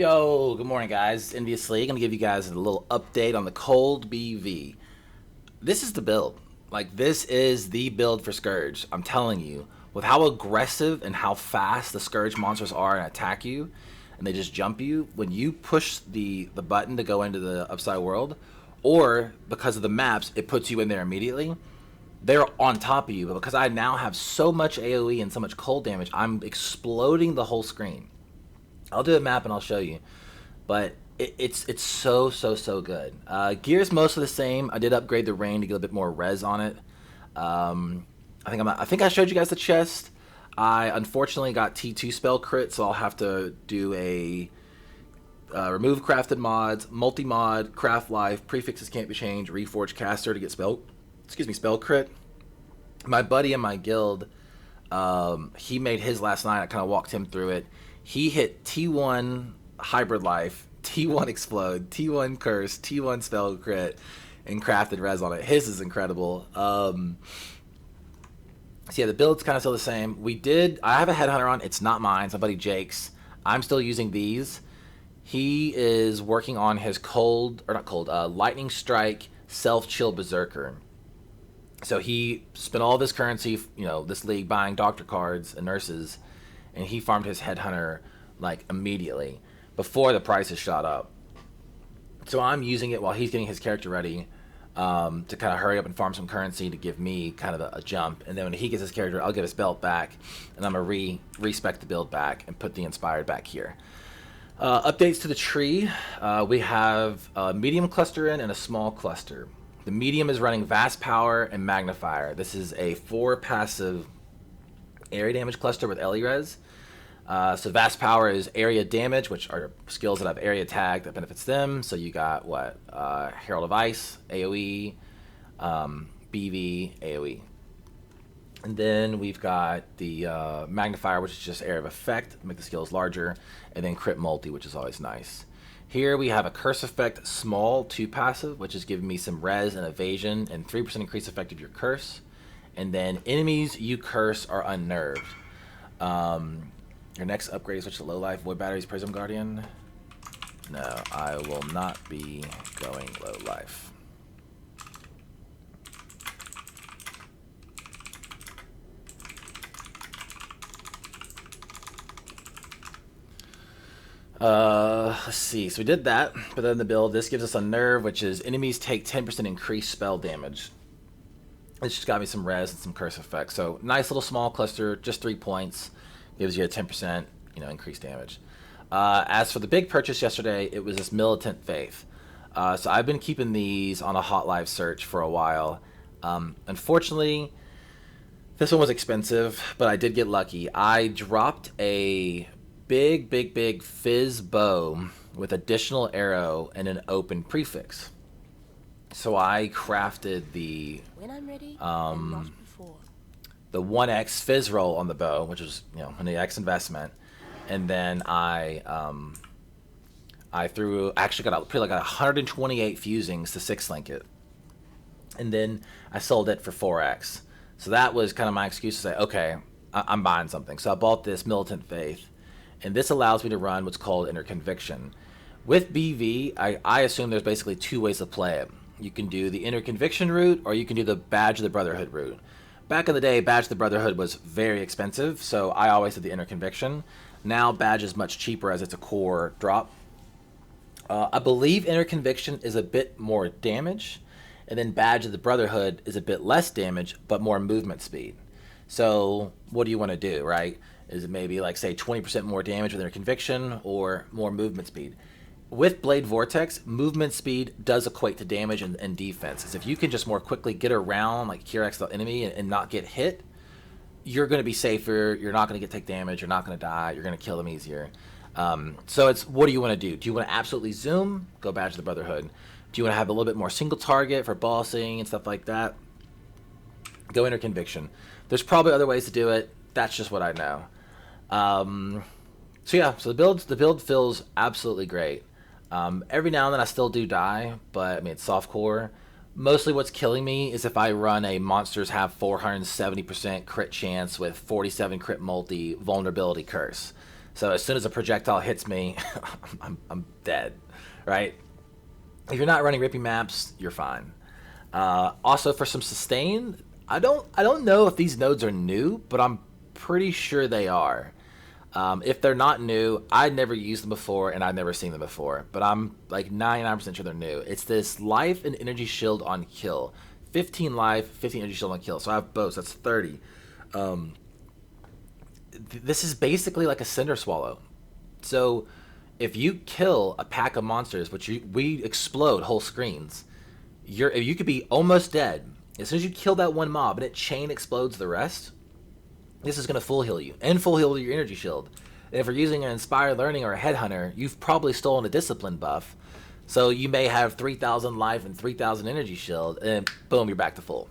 Yo, good morning, guys. Envious League. I'm gonna give you guys a little update on the cold BV. This is the build. Like, this is the build for Scourge. I'm telling you, with how aggressive and how fast the Scourge monsters are and attack you, and they just jump you when you push the button to go into the upside world, or because of the maps, it puts you in there immediately. They're on top of you, but because I now have so much AoE and so much cold damage, I'm exploding the whole screen. I'll do a map and I'll show you, but it's so good. Gear's mostly the same. I did upgrade the rain to get a bit more res on it. I think I showed you guys the chest. I unfortunately got T2 spell crit, so I'll have to do a remove crafted mods, multi mod, craft life, prefixes can't be changed, reforge caster to get spell crit. My buddy in my guild, he made his last night. I kind of walked him through it. He hit T1 hybrid life, T1 explode, T1 curse, T1 spell crit, and crafted res on it. His is incredible. So yeah, the build's kind of still the same. I have a Headhunter on. It's not mine. It's my buddy Jake's. I'm still using these. He is working on his lightning strike, self-chill berserker. So he spent all of his currency, this league buying doctor cards and nurses, and he farmed his Headhunter like immediately before the prices shot up. So I'm using it while he's getting his character ready to kind of hurry up and farm some currency to give me kind of a jump. And then when he gets his character, I'll get his belt back, and I'm going to respec the build back and put the inspired back here. Updates to the tree. We have a medium cluster in and a small cluster. The medium is running Vast Power and Magnifier. This is a 4 passive area damage cluster with Ellie Res. So Vast Power is area damage, which are skills that have area tag that benefits them. So you got Herald of Ice, AoE, BV, AoE. And then we've got the Magnifier, which is just area of effect, make the skills larger, and then Crit Multi, which is always nice. Here we have a Curse Effect small 2 passive, which is giving me some res and evasion and 3% increased effect of your curse. And then enemies you curse are unnerved. Your next upgrade is switch to low life, Void Batteries, Prism Guardian. No, I will not be going low life. Let's see. So we did that, but then the build, this gives us a nerve, which is enemies take 10% increased spell damage. It's just got me some res and some curse effects. So nice little small cluster, just 3 points. Gives you a 10%, increased damage. As for the big purchase yesterday, it was this Militant Faith. So I've been keeping these on a hot live search for a while. Unfortunately, this one was expensive, but I did get lucky. I dropped a big fizz bow with additional arrow and an open prefix. So I crafted the when I'm ready, and not before. The 1x fizz roll on the bow, which was an X investment, and then I actually got 128 fusings to 6-link it, and then I sold it for 4x. So that was kind of my excuse to say, okay, I'm buying something. So I bought this Militant Faith, and this allows me to run what's called Inner Conviction. With BV, I assume there's basically 2 ways to play it. You can do the Inner Conviction route, or you can do the Badge of the Brotherhood route. Back in the day, Badge of the Brotherhood was very expensive, so I always did the Inner Conviction. Now, Badge is much cheaper as it's a core drop. I believe Inner Conviction is a bit more damage, and then Badge of the Brotherhood is a bit less damage, but more movement speed. So, what do you want to do, right? Is it maybe, say, 20% more damage with Inner Conviction, or more movement speed? With Blade Vortex, movement speed does equate to damage and defense. Because if you can just more quickly get around, like Kirax the enemy, and not get hit, you're going to be safer. You're not going to take damage. You're not going to die. You're going to kill them easier. So it's, what do you want to do? Do you want to absolutely zoom? Go Badge of the Brotherhood. Do you want to have a little bit more single target for bossing and stuff like that? Go Inner Conviction. There's probably other ways to do it. That's just what I know. So the build feels absolutely great. Every now and then I still do die, but it's softcore. Mostly what's killing me is if I run a monsters have 470% crit chance with 47 crit multi vulnerability curse. So as soon as a projectile hits me, I'm dead, right? If you're not running rippy maps, you're fine. Also for some sustain, I don't know if these nodes are new, but I'm pretty sure they are. If they're not new, I'd never used them before and I'd never seen them before, but I'm like 99% sure they're new. It's this life and energy shield on kill. 15 life, 15 energy shield on kill. So I have both, so that's 30. This is basically like a cinder swallow. So if you kill a pack of monsters, which we explode whole screens, you could be almost dead. As soon as you kill that one mob and it chain explodes the rest, this is going to full heal you and full heal your energy shield. And if you're using an Inspired Learning or a Headhunter, you've probably stolen a Discipline buff. So you may have 3,000 life and 3,000 energy shield, and boom, you're back to full.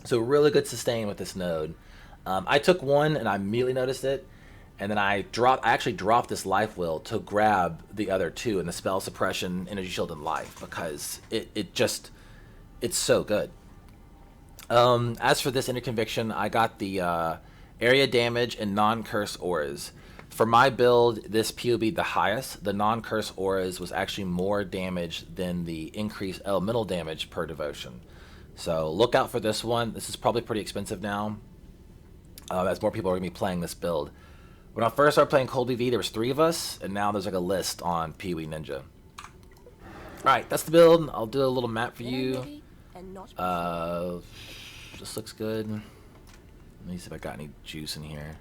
So really good sustain with this node. I took one and I immediately noticed it, and then I actually dropped this life wheel to grab the other two in the spell suppression, energy shield, and life, because it's so good. As for this interconviction, I got the area damage and non-curse auras. For my build, this POB'd the highest. The non-curse auras was actually more damage than the increased elemental damage per devotion. So look out for this one. This is probably pretty expensive now, as more people are going to be playing this build. When I first started playing Cold BV, there was 3 of us, and now there's like a list on Pee-wee Ninja. Alright, that's the build. I'll do a little map for you. This looks good. Let me see if I got any juice in here.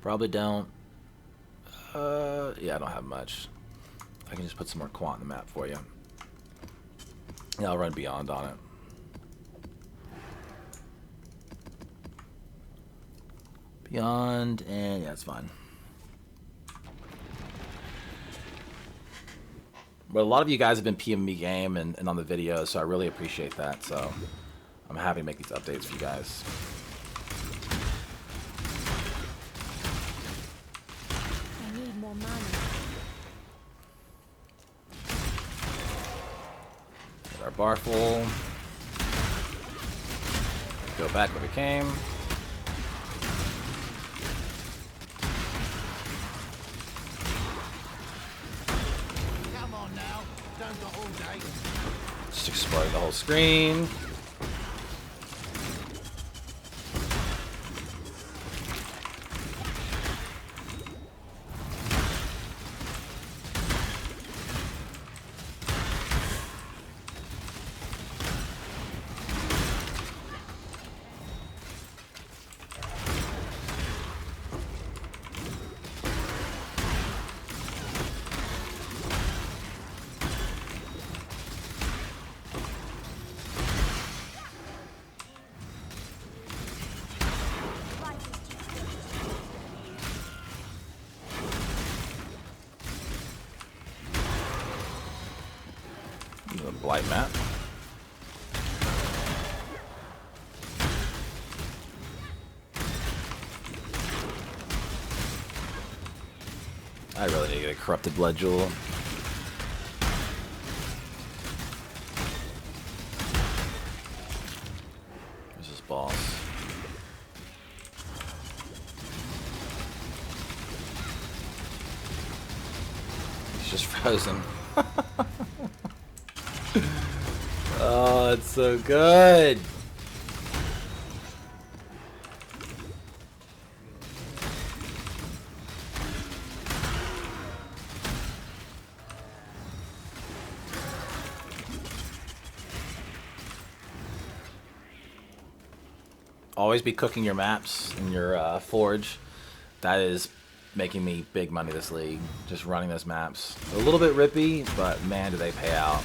Probably don't. Yeah, I don't have much. I can just put some more quant in the map for you. Yeah, I'll run Beyond on it. Beyond, and yeah, it's fine. But a lot of you guys have been PMing me game and on the videos, so I really appreciate that. So I'm happy to make these updates for you guys. I need more money. Get our bar full. Go back where we came. Just explode the whole screen. Blight map. I really need to get a corrupted blood jewel. Where's this boss? He's just frozen. Oh, it's so good. Always be cooking your maps in your forge. That is making me big money this league. Just running those maps. A little bit rippy, but man, do they pay out.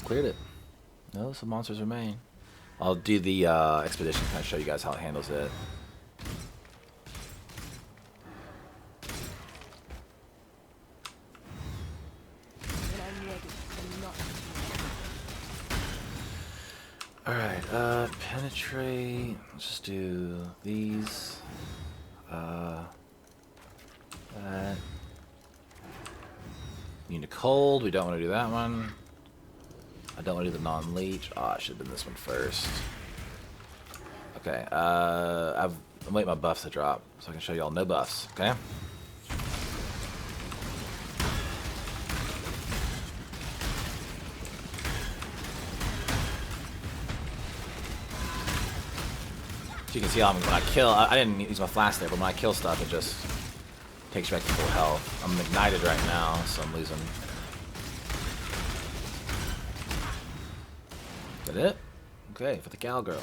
Cleared it. No, some monsters remain. I'll do the expedition, kind of show you guys how it handles it. Alright, penetrate. Let's just do these. That. Need a cold. We don't want to do that one. I don't want to do the non-leech. Oh, I should have done this one first. Okay. I'm waiting my buffs to drop so I can show y'all no buffs. Okay. So you can see when I kill, I didn't use my flash there, but when I kill stuff, it just takes you back to full health. I'm ignited right now, so I'm losing. Is that it? Okay, for the cowgirl.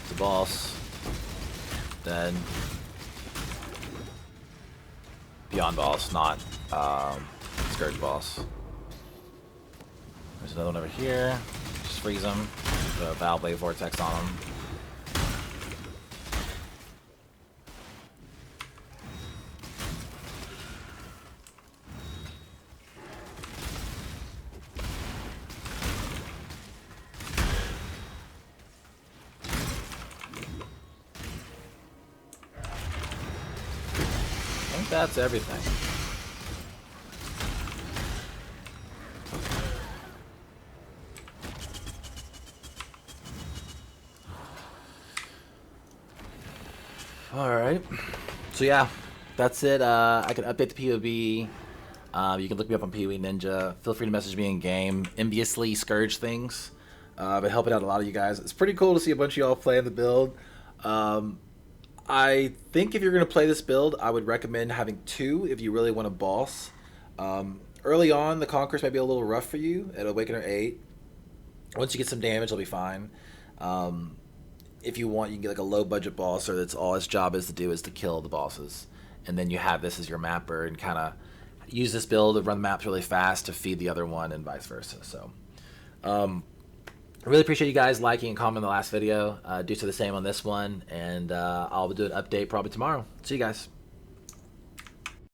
The boss. Then beyond boss, not Scourge boss. There's another one over here. Just freeze him. The Valblade Vortex on him. I think that's everything. Alright. So yeah, that's it. I can update the POB. You can look me up on PoE Ninja. Feel free to message me in game. Enviously Scourge things. I've been helping out a lot of you guys. It's pretty cool to see a bunch of y'all playing the build. I think if you're going to play this build, I would recommend having 2 if you really want a boss. Early on, the Conquerors might be a little rough for you at Awakener 8. Once you get some damage, it'll be fine. If you want, you can get like a low budget boss, or that's all his job is to kill the bosses. And then you have this as your mapper and kind of use this build to run the maps really fast to feed the other one and vice versa. So I really appreciate you guys liking and commenting the last video. Do so the same on this one, and I'll do an update probably tomorrow. See you guys.